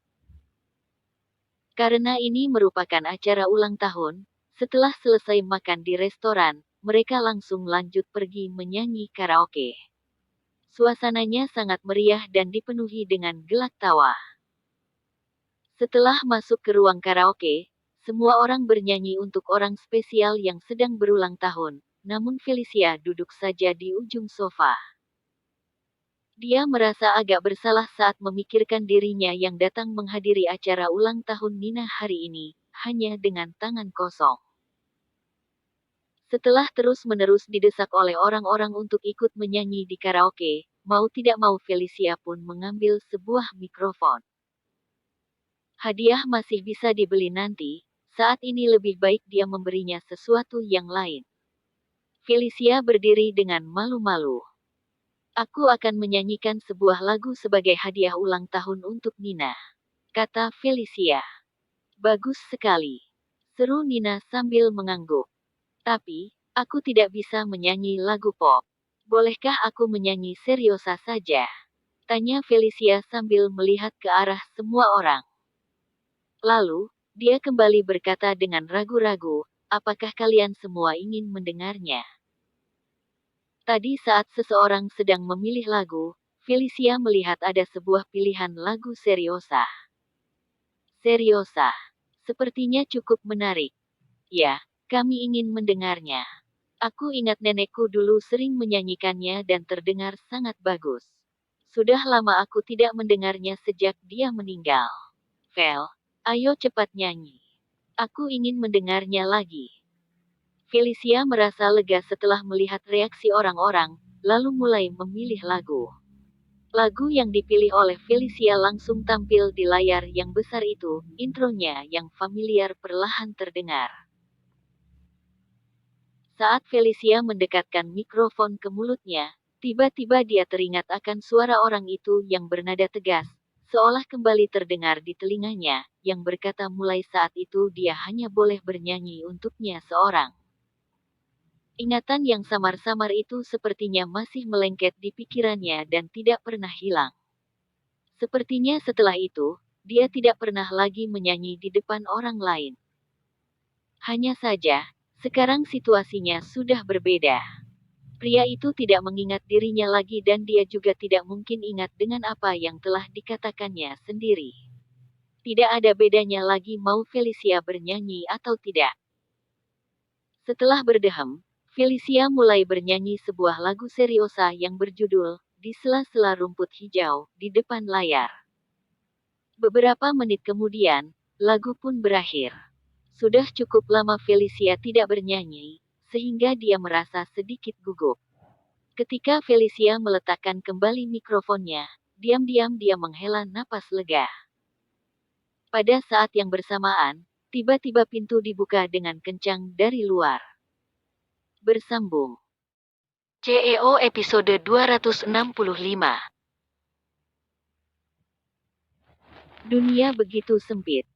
Karena ini merupakan acara ulang tahun, setelah selesai makan di restoran, mereka langsung lanjut pergi menyanyi karaoke. Suasananya sangat meriah dan dipenuhi dengan gelak tawa. Setelah masuk ke ruang karaoke, semua orang bernyanyi untuk orang spesial yang sedang berulang tahun, namun Felicia duduk saja di ujung sofa. Dia merasa agak bersalah saat memikirkan dirinya yang datang menghadiri acara ulang tahun Nina hari ini, hanya dengan tangan kosong. Setelah terus-menerus didesak oleh orang-orang untuk ikut menyanyi di karaoke, mau tidak mau Felicia pun mengambil sebuah mikrofon. Hadiah masih bisa dibeli nanti, saat ini lebih baik dia memberinya sesuatu yang lain. Felicia berdiri dengan malu-malu. Aku akan menyanyikan sebuah lagu sebagai hadiah ulang tahun untuk Nina, kata Felicia. Bagus sekali, seru Nina sambil mengangguk. Tapi, aku tidak bisa menyanyi lagu pop. Bolehkah aku menyanyi seriosa saja? Tanya Felicia sambil melihat ke arah semua orang. Lalu, dia kembali berkata dengan ragu-ragu, apakah kalian semua ingin mendengarnya? Tadi saat seseorang sedang memilih lagu, Felicia melihat ada sebuah pilihan lagu seriosa. Seriosa. Sepertinya cukup menarik. Ya, kami ingin mendengarnya. Aku ingat nenekku dulu sering menyanyikannya dan terdengar sangat bagus. Sudah lama aku tidak mendengarnya sejak dia meninggal. Vel, ayo cepat nyanyi. Aku ingin mendengarnya lagi. Felicia merasa lega setelah melihat reaksi orang-orang, lalu mulai memilih lagu. Lagu yang dipilih oleh Felicia langsung tampil di layar yang besar itu, intronya yang familiar perlahan terdengar. Saat Felicia mendekatkan mikrofon ke mulutnya, tiba-tiba dia teringat akan suara orang itu yang bernada tegas, seolah kembali terdengar di telinganya, yang berkata mulai saat itu dia hanya boleh bernyanyi untuknya seorang. Ingatan yang samar-samar itu sepertinya masih melengket di pikirannya dan tidak pernah hilang. Sepertinya setelah itu, dia tidak pernah lagi menyanyi di depan orang lain. Hanya saja, sekarang situasinya sudah berbeda. Pria itu tidak mengingat dirinya lagi dan dia juga tidak mungkin ingat dengan apa yang telah dikatakannya sendiri. Tidak ada bedanya lagi mau Felicia bernyanyi atau tidak. Setelah berdeham, Felicia mulai bernyanyi sebuah lagu seriosa yang berjudul Di Sela-sela Rumput Hijau di depan layar. Beberapa menit kemudian, lagu pun berakhir. Sudah cukup lama Felicia tidak bernyanyi, sehingga dia merasa sedikit gugup. Ketika Felicia meletakkan kembali mikrofonnya, diam-diam dia menghela napas lega. Pada saat yang bersamaan, tiba-tiba pintu dibuka dengan kencang dari luar. Bersambung. CEO episode 265. Dunia begitu sempit.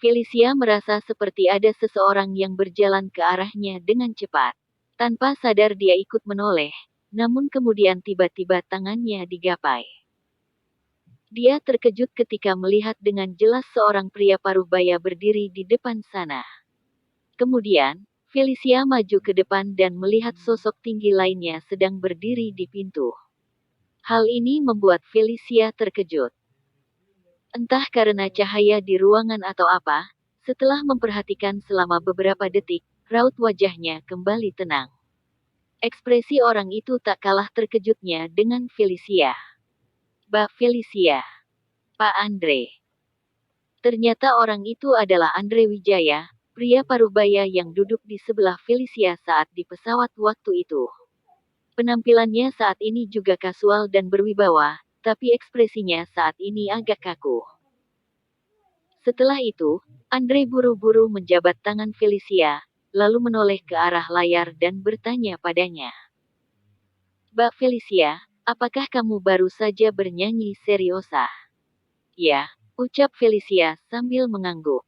Felicia merasa seperti ada seseorang yang berjalan ke arahnya dengan cepat. Tanpa sadar dia ikut menoleh, namun kemudian tiba-tiba tangannya digapai. Dia terkejut ketika melihat dengan jelas seorang pria paruh baya berdiri di depan sana. Kemudian, Felicia maju ke depan dan melihat sosok tinggi lainnya sedang berdiri di pintu. Hal ini membuat Felicia terkejut. Entah karena cahaya di ruangan atau apa, setelah memperhatikan selama beberapa detik, raut wajahnya kembali tenang. Ekspresi orang itu tak kalah terkejutnya dengan Felicia. Mbak Felicia. Pak Andre. Ternyata orang itu adalah Andre Wijaya, pria parubaya yang duduk di sebelah Felicia saat di pesawat waktu itu. Penampilannya saat ini juga kasual dan berwibawa, tapi ekspresinya saat ini agak kaku. Setelah itu, Andre buru-buru menjabat tangan Felicia, lalu menoleh ke arah layar dan bertanya padanya. Mbak Felicia, apakah kamu baru saja bernyanyi seriosa? Ya, ucap Felicia sambil mengangguk.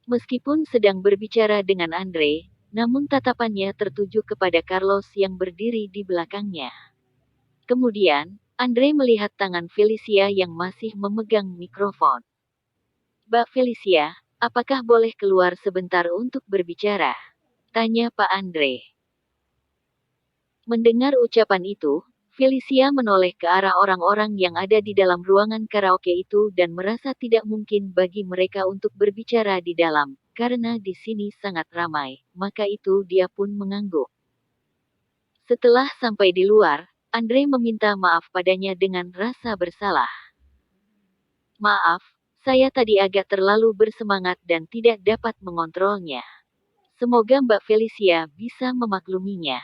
Meskipun sedang berbicara dengan Andre, namun tatapannya tertuju kepada Carlos yang berdiri di belakangnya. Kemudian, Andre melihat tangan Felicia yang masih memegang mikrofon. Mbak Felicia, apakah boleh keluar sebentar untuk berbicara? Tanya Pak Andre. Mendengar ucapan itu, Felicia menoleh ke arah orang-orang yang ada di dalam ruangan karaoke itu dan merasa tidak mungkin bagi mereka untuk berbicara di dalam, karena di sini sangat ramai, maka itu dia pun mengangguk. Setelah sampai di luar, Andre meminta maaf padanya dengan rasa bersalah. Maaf, saya tadi agak terlalu bersemangat dan tidak dapat mengontrolnya. Semoga Mbak Felicia bisa memakluminya.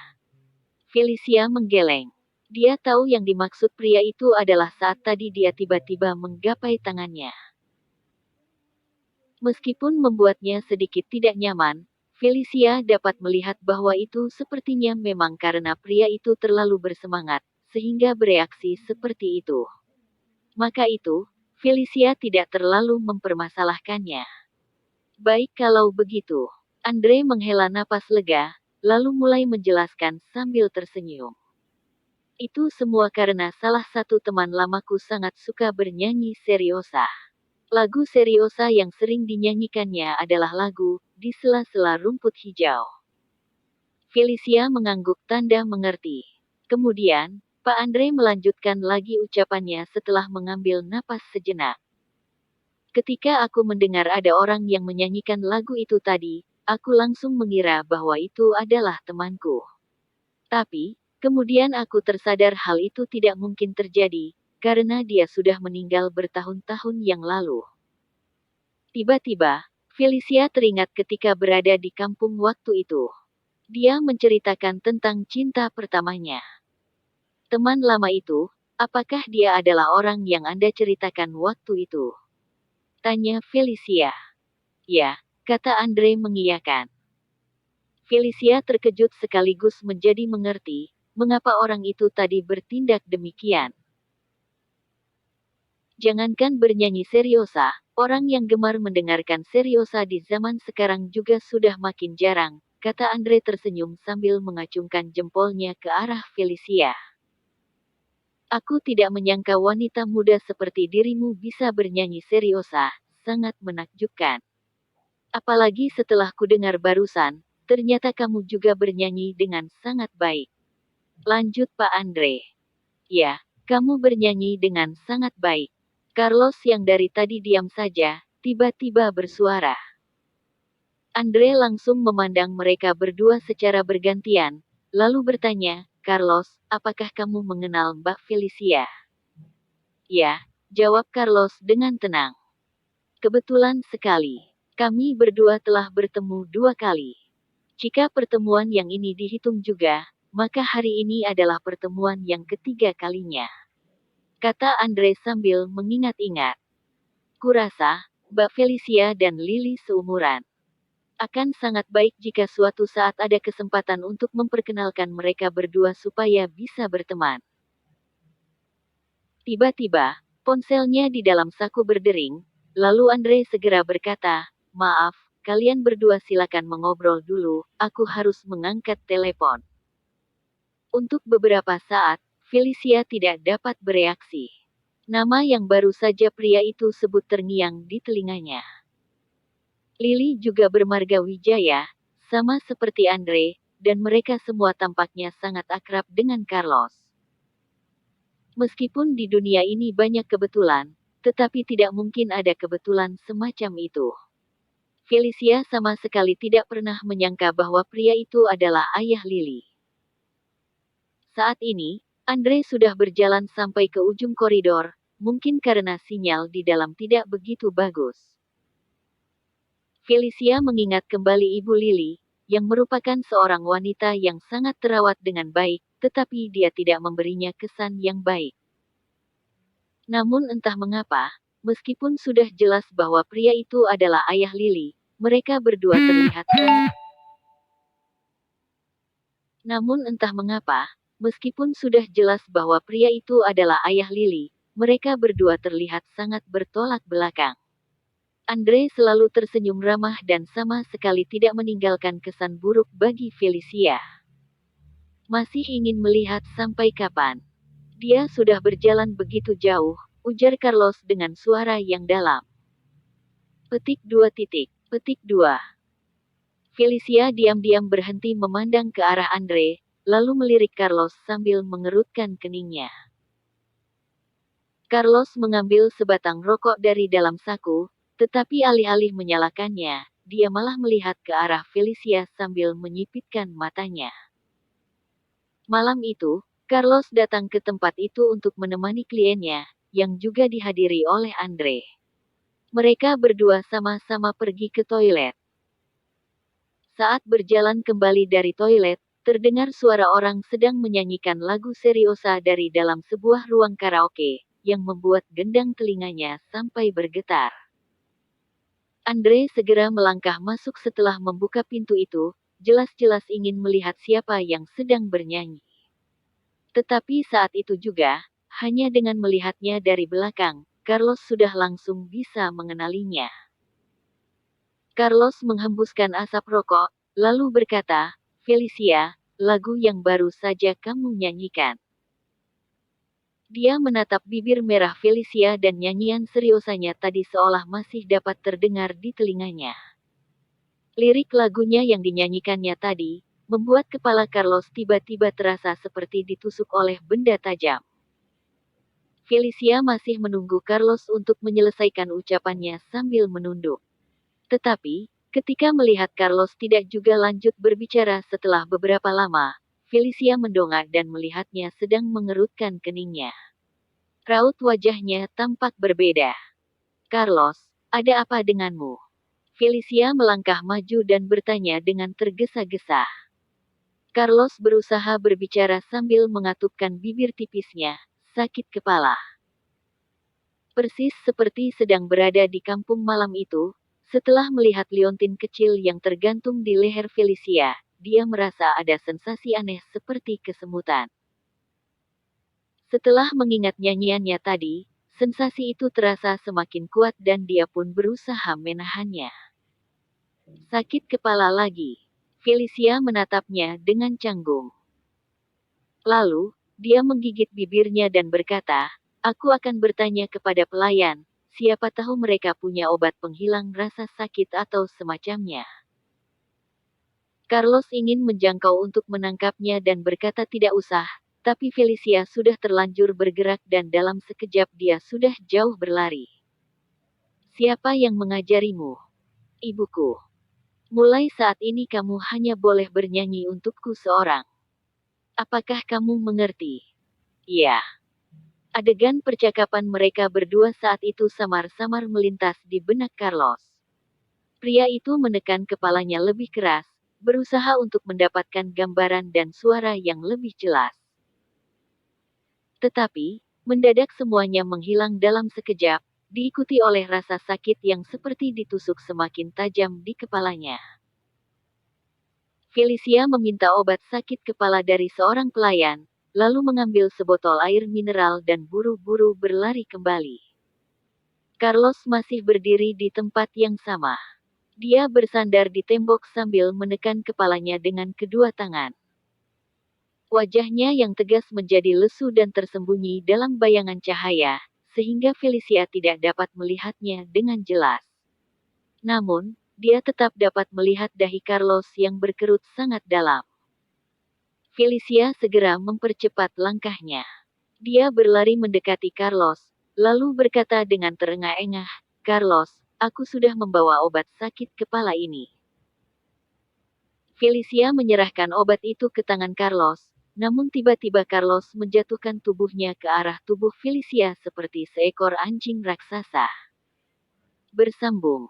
Felicia menggeleng. Dia tahu yang dimaksud pria itu adalah saat tadi dia tiba-tiba menggapai tangannya. Meskipun membuatnya sedikit tidak nyaman, Felicia dapat melihat bahwa itu sepertinya memang karena pria itu terlalu bersemangat, sehingga bereaksi seperti itu. Maka itu, Felicia tidak terlalu mempermasalahkannya. Baik kalau begitu. Andre menghela napas lega, lalu mulai menjelaskan sambil tersenyum. Itu semua karena salah satu teman lamaku sangat suka bernyanyi seriosa. Lagu seriosa yang sering dinyanyikannya adalah lagu Di Sela-sela Rumput Hijau. Felicia mengangguk tanda mengerti. Kemudian, Pak Andre melanjutkan lagi ucapannya setelah mengambil napas sejenak. Ketika aku mendengar ada orang yang menyanyikan lagu itu tadi, aku langsung mengira bahwa itu adalah temanku. Tapi, kemudian aku tersadar hal itu tidak mungkin terjadi, karena dia sudah meninggal bertahun-tahun yang lalu. Tiba-tiba, Felicia teringat ketika berada di kampung waktu itu. Dia menceritakan tentang cinta pertamanya. Teman lama itu, apakah dia adalah orang yang Anda ceritakan waktu itu? Tanya Felicia. Ya, kata Andre mengiyakan. Felicia terkejut sekaligus menjadi mengerti, mengapa orang itu tadi bertindak demikian. Jangankan bernyanyi seriosa, orang yang gemar mendengarkan seriosa di zaman sekarang juga sudah makin jarang, kata Andre tersenyum sambil mengacungkan jempolnya ke arah Felicia. Aku tidak menyangka wanita muda seperti dirimu bisa bernyanyi seriosa, sangat menakjubkan. Apalagi setelah kudengar barusan, ternyata kamu juga bernyanyi dengan sangat baik. Lanjut Pak Andre. Ya, kamu bernyanyi dengan sangat baik. Carlos yang dari tadi diam saja, tiba-tiba bersuara. Andre langsung memandang mereka berdua secara bergantian, lalu bertanya, Carlos, apakah kamu mengenal Mbak Felicia? Ya, jawab Carlos dengan tenang. Kebetulan sekali. Kami berdua telah bertemu 2 kali. Jika pertemuan yang ini dihitung juga, maka hari ini adalah pertemuan yang ketiga kalinya. Kata Andre sambil mengingat-ingat. Kurasa, Mbak Felicia dan Lily seumuran. Akan sangat baik jika suatu saat ada kesempatan untuk memperkenalkan mereka berdua supaya bisa berteman. Tiba-tiba, ponselnya di dalam saku berdering, lalu Andre segera berkata, maaf, kalian berdua silakan mengobrol dulu, aku harus mengangkat telepon. Untuk beberapa saat, Felicia tidak dapat bereaksi. Nama yang baru saja pria itu sebut terngiang di telinganya. Lily juga bermarga Wijaya, sama seperti Andre, dan mereka semua tampaknya sangat akrab dengan Carlos. Meskipun di dunia ini banyak kebetulan, tetapi tidak mungkin ada kebetulan semacam itu. Felicia sama sekali tidak pernah menyangka bahwa pria itu adalah ayah Lily. Saat ini, Andre sudah berjalan sampai ke ujung koridor, mungkin karena sinyal di dalam tidak begitu bagus. Felicia mengingat kembali Ibu Lily, yang merupakan seorang wanita yang sangat terawat dengan baik, tetapi dia tidak memberinya kesan yang baik. Namun entah mengapa, meskipun sudah jelas bahwa pria itu adalah ayah Lily, mereka berdua terlihat sangat. Namun entah mengapa, meskipun sudah jelas bahwa pria itu adalah ayah Lily, mereka berdua terlihat sangat bertolak belakang. Andre selalu tersenyum ramah dan sama sekali tidak meninggalkan kesan buruk bagi Felicia. Masih ingin melihat sampai kapan? Dia sudah berjalan begitu jauh, ujar Carlos dengan suara yang dalam. Petik 2 titik. Petik 2. Felicia diam-diam berhenti memandang ke arah Andre, lalu melirik Carlos sambil mengerutkan keningnya. Carlos mengambil sebatang rokok dari dalam saku, tetapi alih-alih menyalakannya, dia malah melihat ke arah Felicia sambil menyipitkan matanya. Malam itu, Carlos datang ke tempat itu untuk menemani kliennya, yang juga dihadiri oleh Andre. Mereka berdua sama-sama pergi ke toilet. Saat berjalan kembali dari toilet, terdengar suara orang sedang menyanyikan lagu seriosa dari dalam sebuah ruang karaoke, yang membuat gendang telinganya sampai bergetar. Andre segera melangkah masuk setelah membuka pintu itu, jelas-jelas ingin melihat siapa yang sedang bernyanyi. Tetapi saat itu juga, hanya dengan melihatnya dari belakang, Carlos sudah langsung bisa mengenalinya. Carlos menghembuskan asap rokok, lalu berkata, Felicia, lagu yang baru saja kamu nyanyikan. Dia menatap bibir merah Felicia dan nyanyian seriusanya tadi seolah masih dapat terdengar di telinganya. Lirik lagunya yang dinyanyikannya tadi, membuat kepala Carlos tiba-tiba terasa seperti ditusuk oleh benda tajam. Felicia masih menunggu Carlos untuk menyelesaikan ucapannya sambil menunduk. Tetapi, ketika melihat Carlos tidak juga lanjut berbicara setelah beberapa lama, Felicia mendongak dan melihatnya sedang mengerutkan keningnya. Raut wajahnya tampak berbeda. Carlos, ada apa denganmu? Felicia melangkah maju dan bertanya dengan tergesa-gesa. Carlos berusaha berbicara sambil mengatupkan bibir tipisnya, sakit kepala. Persis seperti sedang berada di kampung malam itu, setelah melihat liontin kecil yang tergantung di leher Felicia, dia merasa ada sensasi aneh seperti kesemutan. Setelah mengingat nyanyiannya tadi, sensasi itu terasa semakin kuat dan dia pun berusaha menahannya. Sakit kepala lagi. Felicia menatapnya dengan canggung. Lalu, dia menggigit bibirnya dan berkata, "Aku akan bertanya kepada pelayan, siapa tahu mereka punya obat penghilang rasa sakit atau semacamnya." Carlos ingin menjangkau untuk menangkapnya dan berkata tidak usah, tapi Felicia sudah terlanjur bergerak dan dalam sekejap dia sudah jauh berlari. "Siapa yang mengajarimu?" "Ibuku. Mulai saat ini kamu hanya boleh bernyanyi untukku seorang. Apakah kamu mengerti?" "Iya." Adegan percakapan mereka berdua saat itu samar-samar melintas di benak Carlos. Pria itu menekan kepalanya lebih keras, berusaha untuk mendapatkan gambaran dan suara yang lebih jelas. Tetapi, mendadak semuanya menghilang dalam sekejap, diikuti oleh rasa sakit yang seperti ditusuk semakin tajam di kepalanya. Felicia meminta obat sakit kepala dari seorang pelayan, lalu mengambil sebotol air mineral dan buru-buru berlari kembali. Carlos masih berdiri di tempat yang sama. Dia bersandar di tembok sambil menekan kepalanya dengan kedua tangan. Wajahnya yang tegas menjadi lesu dan tersembunyi dalam bayangan cahaya, sehingga Felicia tidak dapat melihatnya dengan jelas. Namun, dia tetap dapat melihat dahi Carlos yang berkerut sangat dalam. Felicia segera mempercepat langkahnya. Dia berlari mendekati Carlos, lalu berkata dengan terengah-engah, "Carlos, aku sudah membawa obat sakit kepala ini." Felicia menyerahkan obat itu ke tangan Carlos, namun tiba-tiba Carlos menjatuhkan tubuhnya ke arah tubuh Felicia seperti seekor anjing raksasa. Bersambung.